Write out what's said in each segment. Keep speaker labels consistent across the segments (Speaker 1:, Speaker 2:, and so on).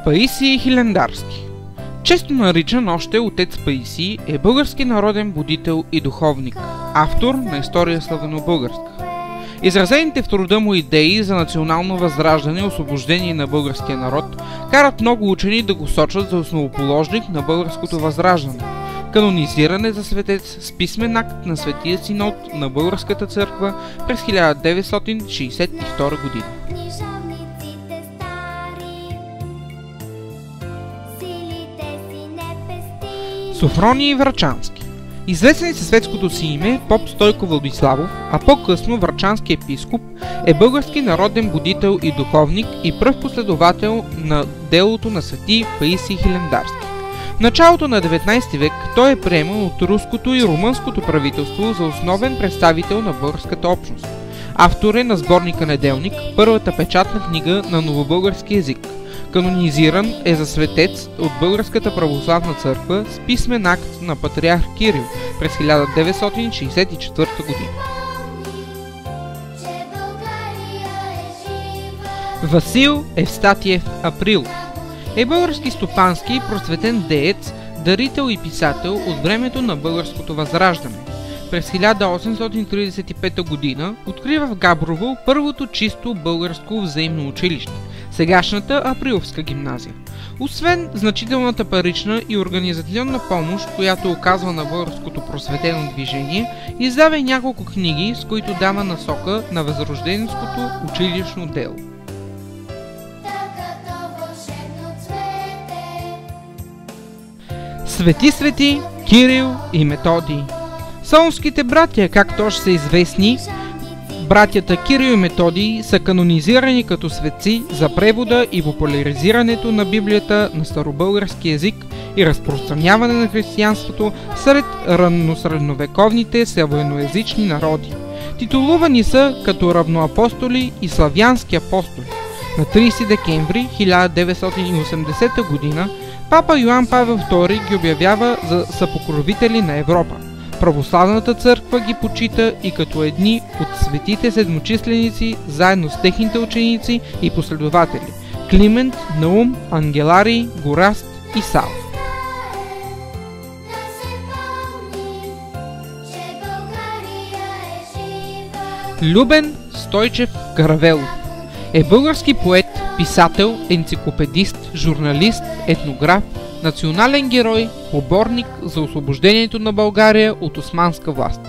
Speaker 1: Паисий Хилендарски, често наричан още отец Паисий, е български народен будител и духовник, автор на история славянобългарска. Изразените в труда му идеи за национално възраждане и освобождение на българския народ карат много учени да го сочат за основоположник на българското възраждане, канонизиране за светец с писмен акт на Светия Синод на Българската църква през 1962 година. Софроний Врачански. Известен със светското си име поп Стойко Владиславов, а по-късно врачански епископ, е български народен будител и духовник и пръв последовател на делото на свети Паисий Хилендарски. В началото на 19 век той е приеман от руското и румънското правителство за основен представител на българската общност. Автор е на сборника Неделник, първата печатна книга на новобългарски език. Канонизиран е за светец от Българската православна църква с писмен акт на патриарх Кирил през 1964 година. Васил Евстатиев Априлов е български стопански просветен деец, дарител и писател от времето на българското възраждане. През 1835 година открива в Габрово първото чисто българско взаимно училище, сегашната Априловска гимназия. Освен значителната парична и организационна помощ, която оказва на българското просветено движение, издава и няколко книги, с които дава насока на възрожденското училищно дело. Свети Кирил и Методий. Солунските братя, както още са известни, братята Кирил и Методий са канонизирани като светци за превода и популяризирането на Библията на старобългарски език и разпространяване на християнството сред ранносредновековните славяноезични народи. Титулувани са като равноапостоли и славянски апостоли. На 30 декември 1980 г. папа Йоан Павел II ги обявява за съпокровители на Европа. Православната църква ги почита и като едни от светите седмочисленици, заедно с техните ученици и последователи – Климент, Наум, Ангеларий, Гораст и Сав. Любен Стойчев Каравелов е български поет, писател, енциклопедист, журналист, етнограф, национален герой, поборник за освобождението на България от османска власт.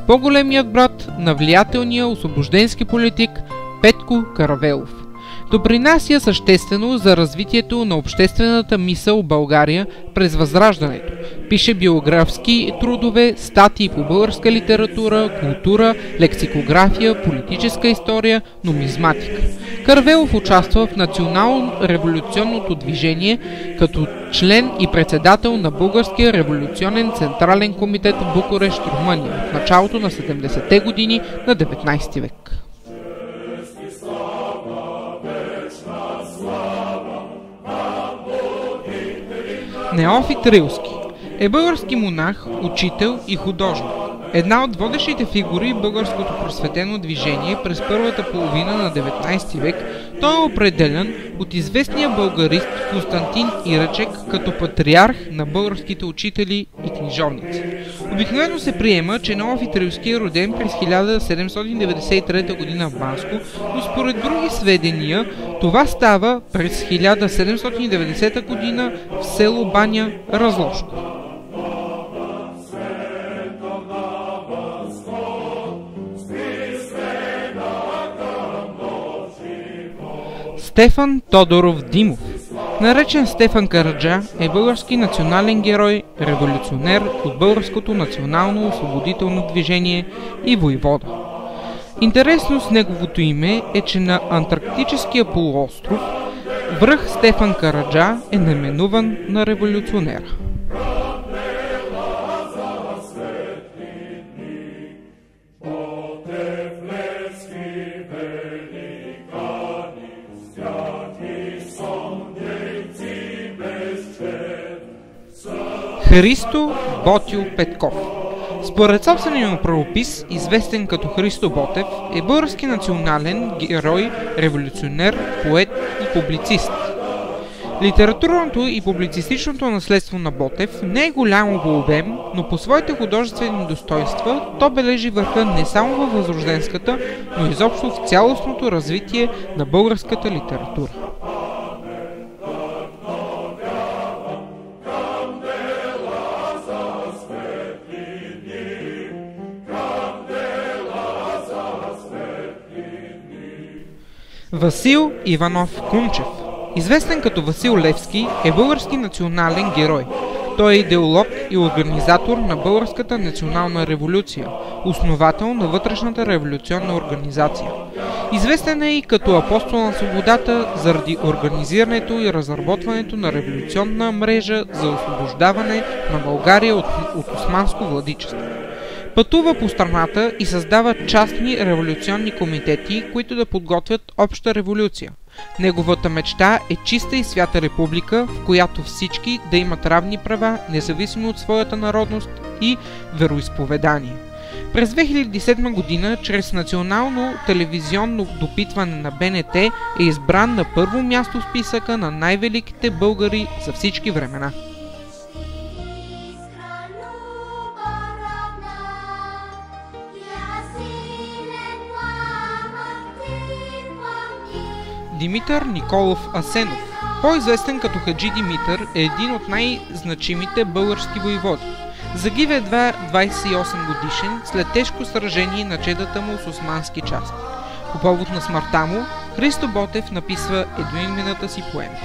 Speaker 1: По-големият брат на влиятелния освобожденски политик Петко Каравелов. Допринася съществено за развитието на обществената мисъл в България през Възраждането. Пише биографски трудове, статии по българска литература, култура, лексикография, политическа история, нумизматика. Каравелов участва в национално-революционното движение като член и председател на Българския революционен централен комитет в Букурещ, Румъния, в началото на 70-те години на 19 век. Неофит Рилски е български монах, учител и художник. Една от водещите фигури в българското просветено движение през първата половина на 19 век, той е определен от известния българист Константин Иречек като патриарх на българските учители и книжовници. Обикновено се приема, че Неофит Рилски е роден през 1793 г. в Банско, но според други сведения това става през 1790 г. в село Баня, Разложко. Стефан Тодоров Димов, наречен Стефан Караджа, е български национален герой, революционер от българското национално освободително движение и войвода. Интересно с неговото име е, че на Антарктическия полуостров връх Стефан Караджа е наименуван на революционера. Христо Ботил Петков. Според собствения му правопис, известен като Христо Ботев, е български национален герой, революционер, поет и публицист. Литературното и публицистичното наследство на Ботев не е голямо по обем, но по своите художествени достоинства то бележи върха не само във възрожденската, но изобщо в цялостното развитие на българската литература. Васил Иванов Кунчев, известен като Васил Левски, е български национален герой. Той е идеолог и организатор на Българската национална революция, основател на вътрешната революционна организация. Известен е и като апостол на свободата заради организирането и разработването на революционна мрежа за освобождаване на България от османско владичество. Пътува по страната и създава частни революционни комитети, които да подготвят обща революция. Неговата мечта е чиста и свята република, в която всички да имат равни права, независимо от своята народност и вероизповедание. През 2007 година, чрез национално телевизионно допитване на БНТ, е избран на първо място в списъка на най-великите българи за всички времена. Димитър Николов Асенов, по-известен като Хаджи Димитър, е един от най-значимите български воеводи. Загива едва 28 годишен след тежко сражение на чедата му с османски части. По повод на смъртта му, Христо Ботев написва едноименната си поема.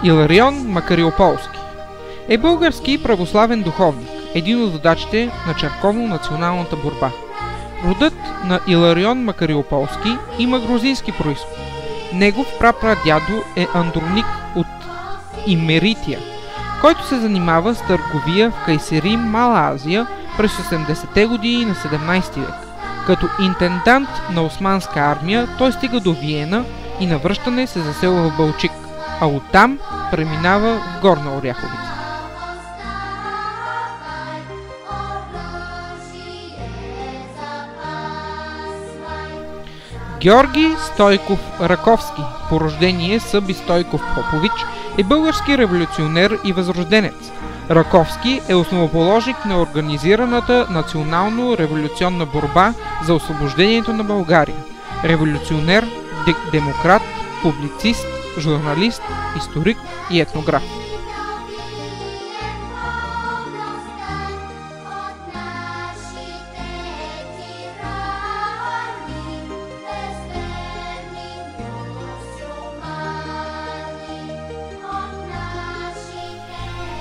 Speaker 1: Иларион Макариополски е български православен духовник, един от водачите на църковно-националната борба. Родът на Иларион Макариополски има грузински произход. Негов прапрадядо е Андроник от Имерития, който се занимава с търговия в Кайсери, Мала Азия през 80-те години на 17 век. Като интендант на османска армия той стига до Виена и на връщане се заселва в Балчик, а оттам преминава в Горна Оряховица. Георги Стойков Раковски, по рождение Съби Стойков Попович, е български революционер и възрожденец. Раковски е основоположник на организираната национално-революционна борба за освобождението на България. Революционер, демократ, публицист, журналист, историк и етнограф.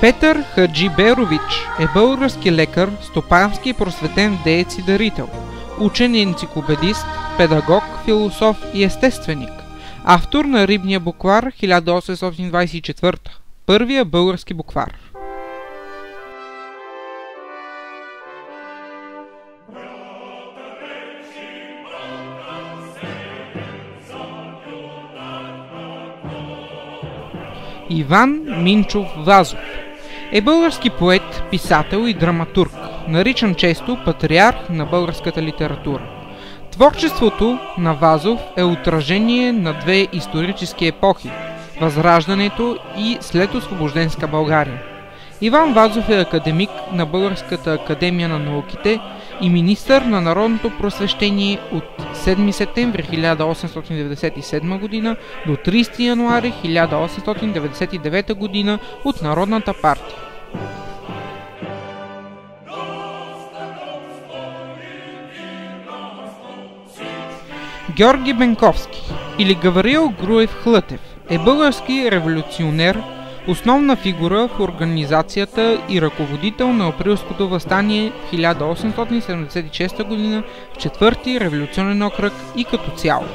Speaker 1: Петър Хаджиберович е български лекар, стопански и просветен деец и дарител, учен и енциклопедист, педагог, философ и естественик. Автор на Рибния буквар 1824, първия български буквар. Иван Минчов Вазов е български поет, писател и драматург, наричан често патриарх на българската литература. Творчеството на Вазов е отражение на две исторически епохи – Възраждането и следосвобожденска България. Иван Вазов е академик на Българската академия на науките и министър на народното просвещение от 7 септември 1897 г. до 30 януари 1899 г. от Народната партия. Георги Бенковски, или Гаврил Груев Хлътев е български революционер, основна фигура в организацията и ръководител на Априлското въстание в 1876 г. в 4-ти революционен окръг и като цяло.